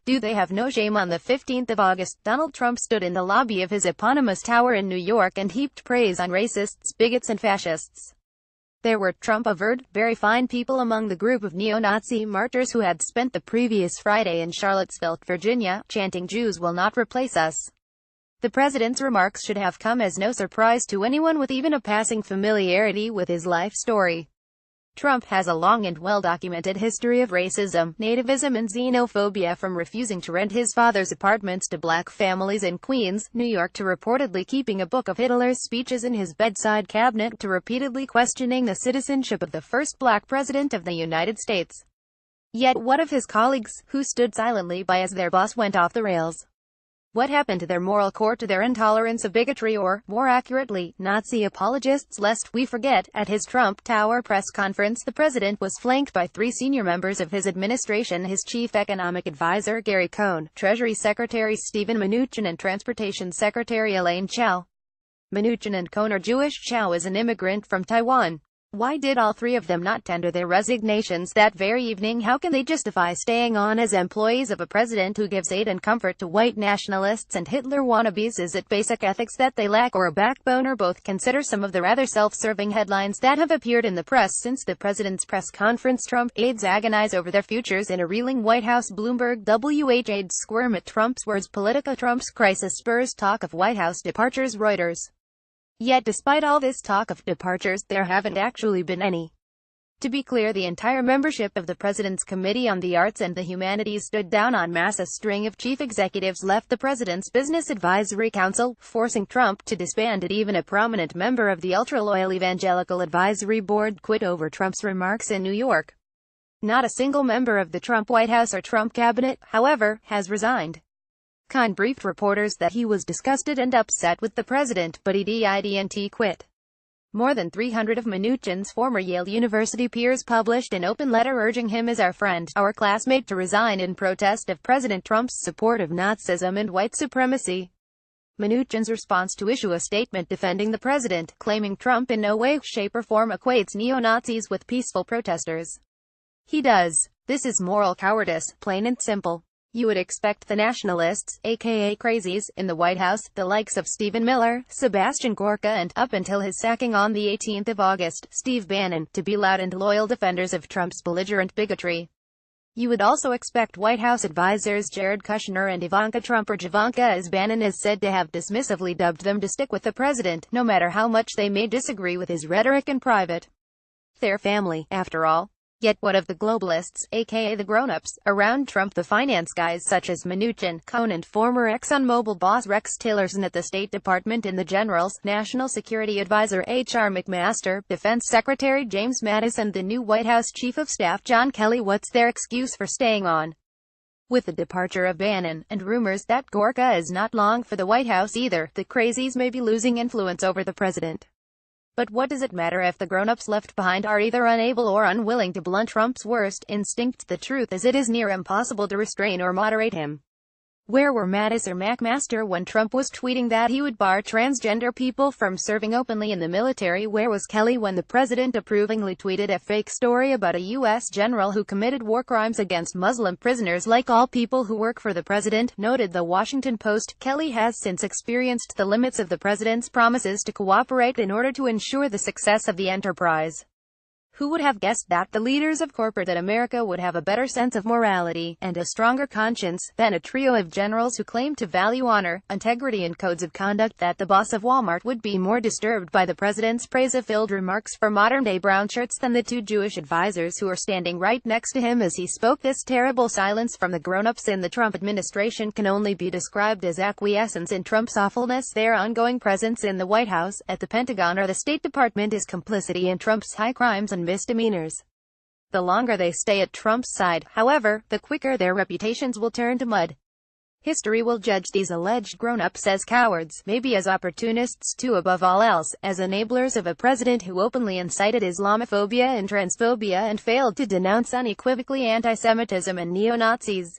Do they have no shame? On the 15th of August, Donald Trump stood in the lobby of his eponymous tower in New York and heaped praise on racists, bigots and fascists. There were, Trump averred, very fine people among the group of neo-Nazi martyrs who had spent the previous Friday in Charlottesville, Virginia, chanting "Jews will not replace us." The president's remarks should have come as no surprise to anyone with even a passing familiarity with his life story. Trump has a long and well-documented history of racism, nativism and xenophobia, from refusing to rent his father's apartments to black families in Queens, New York, to reportedly keeping a book of Hitler's speeches in his bedside cabinet, to repeatedly questioning the citizenship of the first black president of the United States. Yet what of his colleagues, who stood silently by as their boss went off the rails? What happened to their moral core, to their intolerance of bigotry, or, more accurately, Nazi apologists? Lest we forget, at his Trump Tower press conference, the president was flanked by three senior members of his administration: his chief economic advisor Gary Cohn, Treasury Secretary Steven Mnuchin, and Transportation Secretary Elaine Chao. Mnuchin and Cohn are Jewish. Chao is an immigrant from Taiwan. Why did all three of them not tender their resignations that very evening? How can they justify staying on as employees of a president who gives aid and comfort to white nationalists and Hitler wannabes? Is it basic ethics that they lack, or a backbone, or both? Consider some of the rather self-serving headlines that have appeared in the press since the president's press conference. Trump aides agonize over their futures in a reeling White House. Bloomberg. WH aides squirm at Trump's words. Politica. Trump's crisis spurs talk of White House departures. Reuters. Yet despite all this talk of departures, there haven't actually been any. To be clear, the entire membership of the President's Committee on the Arts and the Humanities stood down en masse. A string of chief executives left the President's Business Advisory Council, forcing Trump to disband it. Even a prominent member of the ultra-loyal Evangelical Advisory Board quit over Trump's remarks in New York. Not a single member of the Trump White House or Trump cabinet, however, has resigned. Cohn briefed reporters that he was disgusted and upset with the president, but he didn't quit. More than 300 of Mnuchin's former Yale University peers published an open letter urging him as our friend, our classmate, to resign in protest of President Trump's support of Nazism and white supremacy. Mnuchin's response: to issue a statement defending the president, claiming Trump in no way, shape or form equates neo-Nazis with peaceful protesters. He does. This is moral cowardice, plain and simple. You would expect the nationalists, aka crazies, in the White House, the likes of Stephen Miller, Sebastian Gorka and, up until his sacking on the 18th of August, Steve Bannon, to be loud and loyal defenders of Trump's belligerent bigotry. You would also expect White House advisors Jared Kushner and Ivanka Trump, or Javanka as Bannon is said to have dismissively dubbed them, to stick with the president, no matter how much they may disagree with his rhetoric in private. They're family, after all. Yet what of the globalists, aka the grown-ups, around Trump? The finance guys such as Mnuchin, Cohn and former ExxonMobil boss Rex Tillerson at the State Department, and the generals, National Security Advisor H.R. McMaster, Defense Secretary James Mattis and the new White House Chief of Staff John Kelly. What's their excuse for staying on? With the departure of Bannon, and rumors that Gorka is not long for the White House either, the crazies may be losing influence over the president. But what does it matter if the grown-ups left behind are either unable or unwilling to blunt Trump's worst instincts? The truth is, it is near impossible to restrain or moderate him. Where were Mattis or McMaster when Trump was tweeting that he would bar transgender people from serving openly in the military? Where was Kelly when the president approvingly tweeted a fake story about a U.S. general who committed war crimes against Muslim prisoners? Like all people who work for the president, noted the Washington Post, Kelly has since experienced the limits of the president's promises to cooperate in order to ensure the success of the enterprise. Who would have guessed that the leaders of corporate America would have a better sense of morality, and a stronger conscience, than a trio of generals who claim to value honor, integrity and codes of conduct? That the boss of Walmart would be more disturbed by the president's praise-filled remarks for modern-day brown shirts than the two Jewish advisors who are standing right next to him as he spoke. This terrible silence from the grown-ups in the Trump administration can only be described as acquiescence in Trump's awfulness. Their ongoing presence in the White House, at the Pentagon or the State Department is complicity in Trump's high crimes and misdemeanors. The longer they stay at Trump's side, however, the quicker their reputations will turn to mud. History will judge these alleged grown-ups as cowards, maybe as opportunists too, above all else, as enablers of a president who openly incited Islamophobia and transphobia and failed to denounce unequivocally anti-Semitism and neo-Nazis.